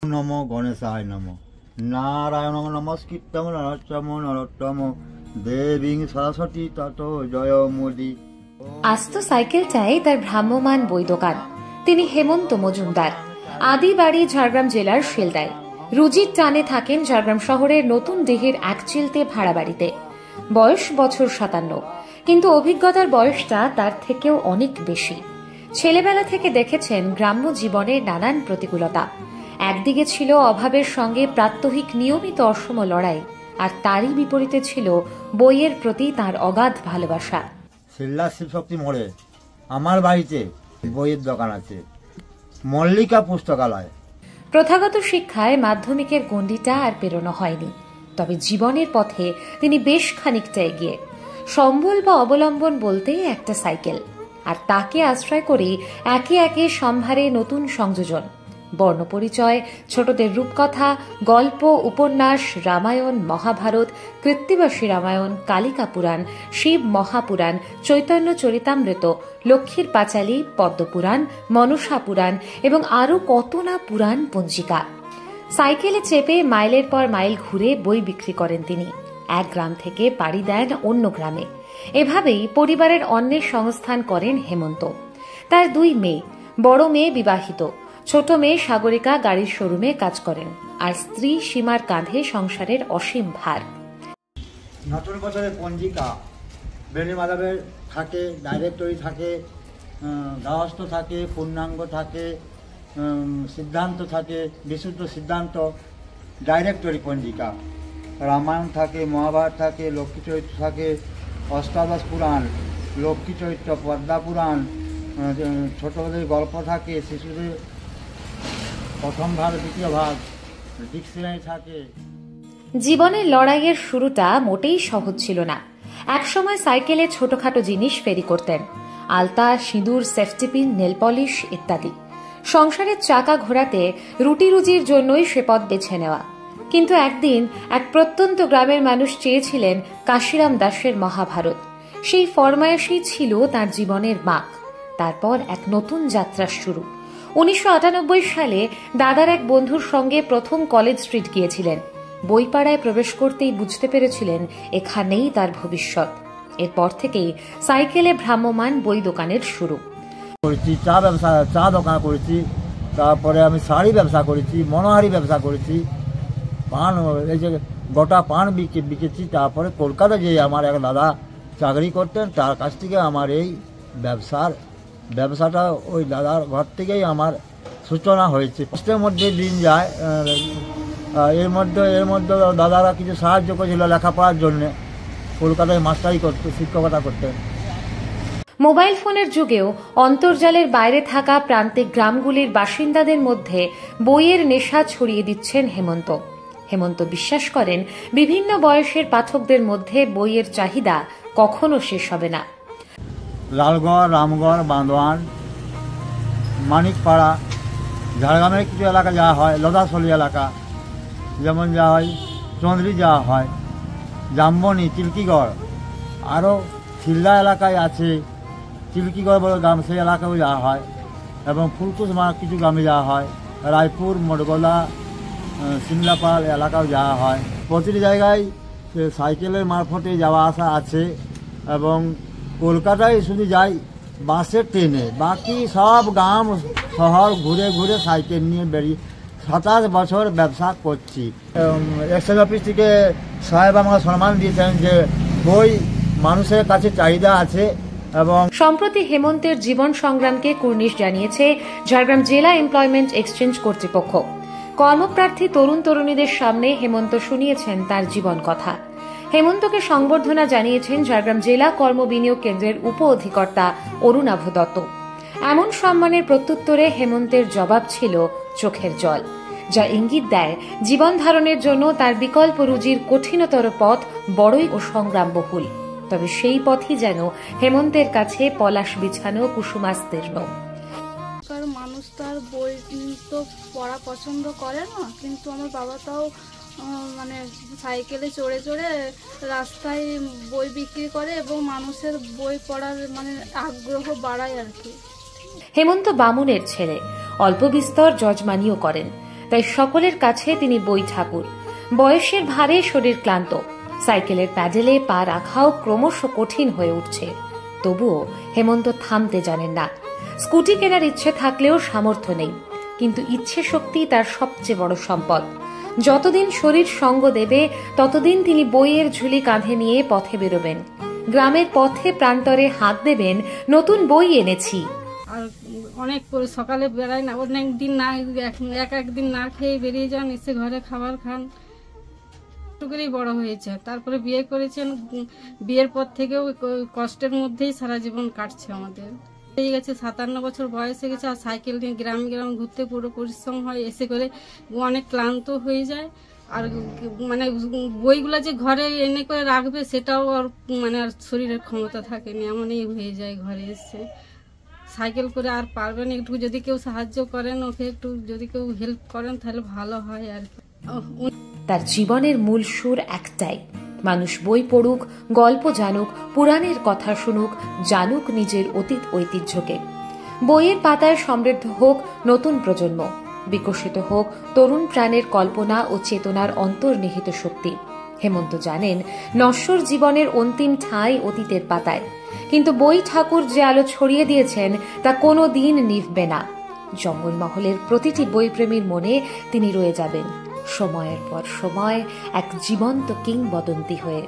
নমো গণেশায় নমো নারায়ণ নমস্কৃত্যং নরোত্তম নরোত্তম দেবীং সরস্বতী তত জয় মোদী। আস্ত সাইকেলটাই তার ভ্রাম্যমান বই দোকান। তিনি হেমন্ত মজুমদার। আদি বাড়ি ঝাড়গ্রাম জেলার শিলদায়। রুজির টানে থাকেন ঝাড়গ্রাম শহরের নতুন ডিহির একচিলতে ভাড়া বাড়িতে। বয়স বছর 57, কিন্তু অভিজ্ঞতার বয়সটা তার থেকেও অনেক বেশি। ছেলেবেলা থেকে দেখেছেন গ্রাম্য জীবনের নানান প্রতিকূলতা। একদিকে ছিল অভাবের সঙ্গে প্রাত্যহিক নিয়মিত অসম লড়াই, আর তারই বিপরীতে ছিল বইয়ের প্রতি তার অগাধ ভালোবাসা। শিল্লা শিবশক্তি মোড়ে আমার বাড়িতে বইয়ের দোকান আছে, মল্লিকা পুস্তকালয়। প্রথাগত শিক্ষায় মাধ্যমিকের গণ্ডিটা আর পেরোনো হয়নি, তবে জীবনের পথে তিনি বেশ খানিকটা এগিয়ে। সম্বল বা অবলম্বন বলতে একটা সাইকেল, আর তাকে আশ্রয় করে একে একে সম্ভারে নতুন সংযোজন, বর্ণপরিচয়, ছোটদের রূপকথা, গল্প, উপন্যাস, রামায়ণ, মহাভারত, কৃত্তিবাসী রামায়ণ, কালিকা পুরাণ, শিব মহাপুরাণ, চৈতন্য চরিতামৃত, লক্ষ্মীর পাঁচালী, পদ্মপুরাণ, মনসা পুরাণ এবং আরও কত না পুরাণ পঞ্জিকা। সাইকেলে চেপে মাইলের পর মাইল ঘুরে বই বিক্রি করেন তিনি। এক গ্রাম থেকে পাড়ি দেন অন্য গ্রামে। এভাবেই পরিবারের অন্যের সংস্থান করেন হেমন্ত। তার 2 মেয়ে, বড় মেয়ে বিবাহিত, ছোট মেয়ে সাগরিকা গাড়ির শোরুমে কাজ করেন, আর স্ত্রী সীমার কাঁধে সংসারের অসীম ভার। নতুন বছরের পঞ্জিকা বেণী মাধবের থাকে, ডাইরেক্টরি থাকে, গাহস্থ থাকে, পূর্ণাঙ্গ থাকে, সিদ্ধান্ত থাকে, বিশুদ্ধ সিদ্ধান্ত, ডাইরেক্টরি পঞ্জিকা। রামায়ণ থাকে, মহাভারত থাকে, লক্ষ্মী চরিত্র থাকে, অষ্টাদশ পুরাণ, লক্ষ্মী চরিত্র, পদ্মা পুরাণ, ছোটদের গল্প থাকে, শিশুদের প্রথম ভাগ, দ্বিতীয় ভাগ, ডিকশনারি থাকে। জীবনের লড়াইয়ের শুরুটা মোটেই সহজ ছিল না। একসময় সাইকেলে ছোটখাটো জিনিস ফেরি করতেন, আলতা, সিঁদুর, সেফটি পিন, নেল পলিশ ইত্যাদি। সংসারের চাকা ঘোরাতে রুটি রুজির জন্যই সে পথ বেছে নেওয়া। কিন্তু একদিন এক প্রত্যন্ত গ্রামের মানুষ চেয়েছিলেন কাশিরাম দাসের মহাভারত। সেই ফরমায়েশই ছিল তার জীবনের মাগ। তারপর এক নতুন যাত্রা শুরু। 1998 সালে দাদার এক বন্ধুর সঙ্গে প্রথম কলেজ স্ট্রিট গিয়েছিলেন। বইপাড়ায় প্রবেশ করতেই বুঝতে পেরেছিলেন এখানেই তার ভবিষ্যৎ। এরপর থেকেই সাইকেলে ভ্রাম্যমান বই দোকানের শুরু। করেছি চা দোকান করেছি, তারপরে আমি শাড়ি ব্যবসা করেছি, মনোহারি ব্যবসা করেছি, পান, এই যে গোটা পান বিকেছি। তারপরে কলকাতা যে আমার এক দাদা চাকরি করতেন, তার কাছ থেকে আমার এই ব্যবসাটা ওই দাদার ঘর থেকেই আমার সূচনা হয়েছে। কষ্টের মধ্যে দিন যায়, এর মধ্যে দাদারা কিছু সাহায্য করেছিল লেখাপড়ার জন্য। কলকাতায় মাস্টারি করতে, শিক্ষকতা করতেন। মোবাইল ফোনের যুগেও অন্তর্জালের বাইরে থাকা প্রান্তিক গ্রামগুলির বাসিন্দাদের মধ্যে বইয়ের নেশা ছড়িয়ে দিচ্ছেন হেমন্ত। হেমন্ত বিশ্বাস করেন বিভিন্ন বয়সের পাঠকদের মধ্যে বইয়ের চাহিদা কখনো শেষ হবে না। লালগড়, রামগড়, বাঁধওয়ান, মানিকপাড়া, ঝাড়গ্রামের কিছু এলাকা যাওয়া হয়, লদাসলি এলাকা যেমন যাওয়া হয়, চন্দ্রি যাওয়া হয়, জাম্বনি, চিল্কিগড়, আরও শিলদা এলাকায় আছে চিল্কিগড় বলে গ্রাম, সেই এলাকাও যাওয়া হয়, এবং ফুলকুসমা কিছু গ্রামে যাওয়া হয়, রায়পুর, মডগোলা, সিমলাপাল এলাকাও যাওয়া হয়। প্রতিটি জায়গায় সাইকেলের মারফতে যাওয়া আসা আছে, এবং কলকাতায় শুধু যাই বাসের ট্রেনে, বাকি সব গ্রাম শহর ঘুরে ঘুরে সাইকেল নিয়ে বেরিয়ে 27 বছর ব্যবসা করছি। এক্সাইজ অফিস থেকে সাহেব আমাকে সম্মান দিয়েছেন যে বই মানুষের কাছে চাহিদা আছে। এবং সম্প্রতি হেমন্তের জীবন সংগ্রামকে কুর্নিশ জানিয়েছে ঝাড়গ্রাম জেলা এমপ্লয়মেন্ট এক্সচেঞ্জ কর্তৃপক্ষ। কর্মপ্রার্থী তরুণ তরুণীদের সামনে হেমন্ত শুনিয়েছেন তার জীবন কথা। হেমন্তকে সংবর্ধনা জানিয়েছেন ঝাড়গ্রাম জেলা কর্ম বিনিয়োগ কেন্দ্রের উপ অধিকর্তা অরুণাভ দত্ত। এমন সম্মানের প্রত্যুত্তরে হেমন্তের জবাব ছিল চোখের জল, যা ইঙ্গিত দেয় জীবন ধারণের জন্য তার বিকল্প রুজির কঠিনতর পথ বড়ই ও সংগ্রামবহুল। তবে সেই পথই যেন হেমন্তের কাছে পলাশ বিছানো কুসুমাস্তীর্ণ। কারণ মানুষ তার বই তো পড়া পছন্দ করে না, কিন্তু আমার বাবা তাও মানে সাইকেলে চড়ে চড়ে রাস্তায় বই বিক্রি করে এবং মানুষের বই পড়ার মানে আগ্রহ বাড়ায় আর কি। হেমন্ত বামুনের ছেলে, অল্প বিস্তর যজমানিও করেন। তাই সকলের কাছে তিনি বই ঠাকুর। বয়সের ভারে শরীর ক্লান্ত, সাইকেলের প্যাডেলে পা রাখাও ক্রমশ কঠিন হয়ে উঠছে। তবুও হেমন্ত থামতে জানেন না। স্কুটি কেনার ইচ্ছে থাকলেও সামর্থ্য নেই, কিন্তু ইচ্ছে শক্তি তার সবচেয়ে বড় সম্পদ। যতদিন শরীর সঙ্গ দেবে ততদিন তিনি বইয়ের ঝুলি কাঁধে নিয়ে পথে বেরোবেন। গ্রামের পথে প্রান্তরে হাঁক দেবেন, নতুন বই এনেছি। আর অনেক সকালে বেড়ায় না, অনেক দিন না, একদিন না খেয়ে বেরিয়ে যান, এসে ঘরে খাবার খান, টুকুরেই বড় হয়েছে। তারপরে বিয়ে করেছেন, বিয়ের পর থেকেও কষ্টের মধ্যেই সারা জীবন কাটছে আমাদের। হয়ে গেছে 57 বছর বয়স হয়ে গেছে, আর সাইকেল নিয়ে গ্রাম গ্রাম ঘুরতে পুরো পরিশ্রম হয়, এসে করে অনেক ক্লান্ত হয়ে যায়। আর মানে বইগুলো যে ঘরে এনে করে রাখবে সেটাও আর মানে আর শরীরের ক্ষমতা থাকেনি, এমনই হয়ে যায়। ঘরে এসে সাইকেল করে আর পারবেন, একটু যদি কেউ সাহায্য করেন, ওকে একটু যদি কেউ হেল্প করেন তাহলে ভালো হয় আর কি। তার জীবনের মূল সুর একটাই, মানুষ বই পড়ুক, গল্প জানুক, পুরাণের কথা শুনুক, জানুক নিজের অতীত ঐতিহ্যকে। বইয়ের পাতায় সমৃদ্ধ হোক নতুন প্রজন্ম, বিকশিত হোক তরুণ প্রাণের কল্পনা ও চেতনার অন্তর্নিহিত শক্তি। হেমন্ত জানেন, নশ্বর জীবনের অন্তিম ঠাঁই অতীতের পাতায়, কিন্তু বই ঠাকুর যে আলো ছড়িয়ে দিয়েছেন তা কোনো দিন নিভবে না। জঙ্গলমহলের প্রতিটি বইপ্রেমীর মনে তিনি রয়ে যাবেন সময়ের পর সময় এক জীবন্ত কিংবদন্তি হয়ে।